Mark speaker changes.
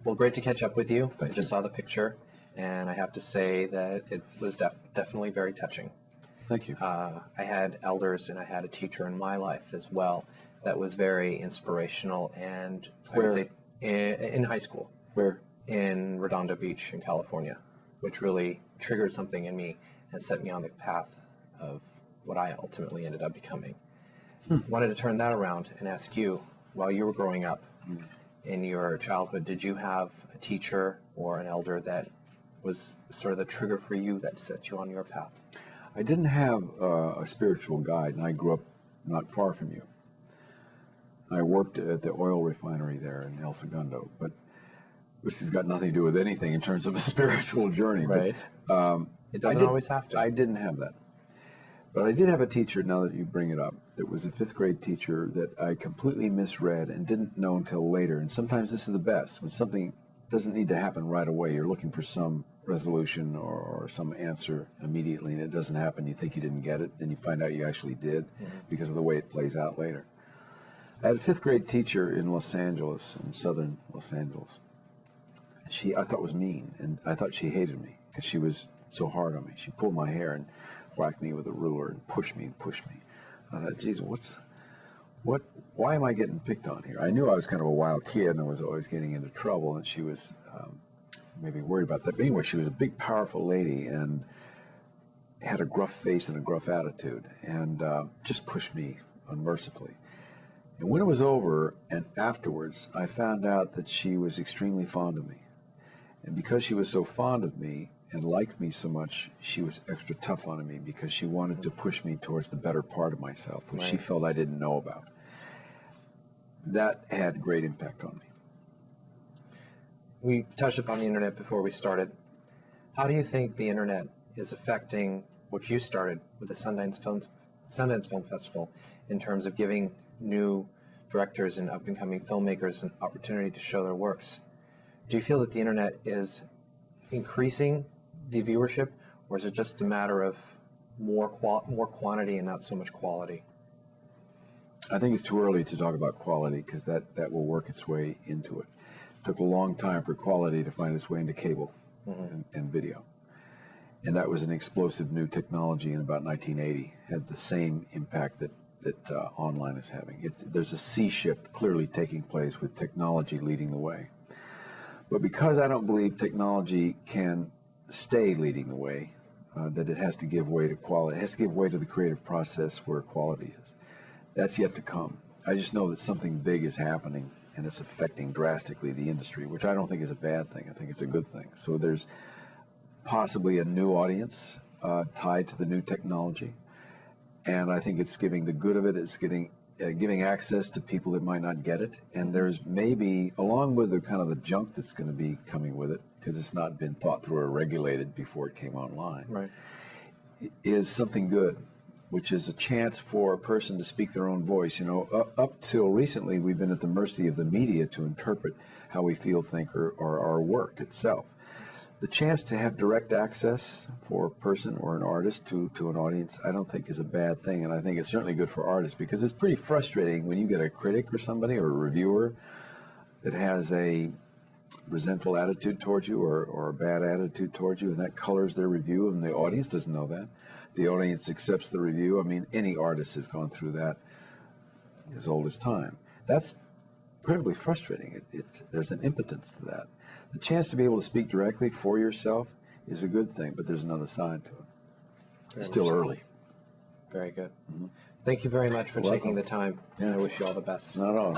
Speaker 1: Well, great to catch up with you.
Speaker 2: Thank
Speaker 1: I just
Speaker 2: you.
Speaker 1: saw the picture, and I have to say that it was definitely very touching.
Speaker 2: Thank you.
Speaker 1: I had elders and I had a teacher in my life as well that was very inspirational, and I would
Speaker 2: Where?
Speaker 1: say in high school.
Speaker 2: Where?
Speaker 1: In Redondo Beach in California, which really triggered something in me and set me on the path of what I ultimately ended up becoming. Wanted to turn that around and ask you, while you were growing up in your childhood, did you have a teacher or an elder that was sort of the trigger for you that set you on your path?
Speaker 2: I didn't have a spiritual guide, and I grew up not far from you. I worked at the oil refinery there in El Segundo, but which has got nothing to do with anything in terms of a spiritual journey.
Speaker 1: Right.
Speaker 2: But,
Speaker 1: It doesn't always have to.
Speaker 2: I didn't have that. But I did have a teacher, now that you bring it up, that was a fifth grade teacher that I completely misread and didn't know until later. And sometimes this is the best, when something doesn't need to happen right away. You're looking for some resolution or some answer immediately, and it doesn't happen. You think you didn't get it, then you find out you actually did because of the way it plays out later. I had a fifth grade teacher in Los Angeles, in southern Los Angeles. I thought was mean, and I thought she hated me because she was so hard on me. She pulled my hair and whacked me with a ruler and pushed me. I thought, geez, why am I getting picked on here? I knew I was kind of a wild kid and I was always getting into trouble, and she was maybe worried about that. But anyway, she was a big, powerful lady and had a gruff face and a gruff attitude, and just pushed me unmercifully. And when it was over and afterwards, I found out that she was extremely fond of me. And because she was so fond of me and liked me so much, she was extra tough on me because she wanted to push me towards the better part of myself, which she felt I didn't know about. That had great impact on me.
Speaker 1: We touched upon the internet before we started. How do you think the internet is affecting what you started with the Sundance Film Festival in terms of giving new directors and up-and-coming filmmakers an opportunity to show their works? Do you feel that the internet is increasing the viewership, or is it just a matter of more quantity and not so much quality?
Speaker 2: I think it's too early to talk about quality because that will work its way into it. It took a long time for quality to find its way into cable and video. And that was an explosive new technology in about 1980. Had the same impact that online is having. There's a sea shift clearly taking place with technology leading the way. But because I don't believe technology can stay leading the way, that it has to give way to quality. It has to give way to the creative process where quality is. That's yet to come. I just know that something big is happening and it's affecting drastically the industry, which I don't think is a bad thing. I think it's a good thing. So there's possibly a new audience tied to the new technology. And I think it's giving the good of it. It's giving access to people that might not get it. And there's maybe, along with the kind of the junk that's going to be coming with it, because it's not been thought through or regulated before it came online, is something good, which is a chance for a person to speak their own voice. You know, up till recently, we've been at the mercy of the media to interpret how we feel, think, or our work itself. The chance to have direct access for a person or an artist to an audience, I don't think is a bad thing, and I think it's certainly good for artists, because it's pretty frustrating when you get a critic or somebody or a reviewer that has a resentful attitude towards you or a bad attitude towards you, and that colors their review, and the audience doesn't know that. The audience accepts the review. I mean, any artist has gone through that as old as time. That's incredibly frustrating. There's an impotence to that. The chance to be able to speak directly for yourself is a good thing, but there's another side to it. It's still early.
Speaker 1: Very good. Thank you very much for taking the time. I wish you all the best.
Speaker 2: Not at all.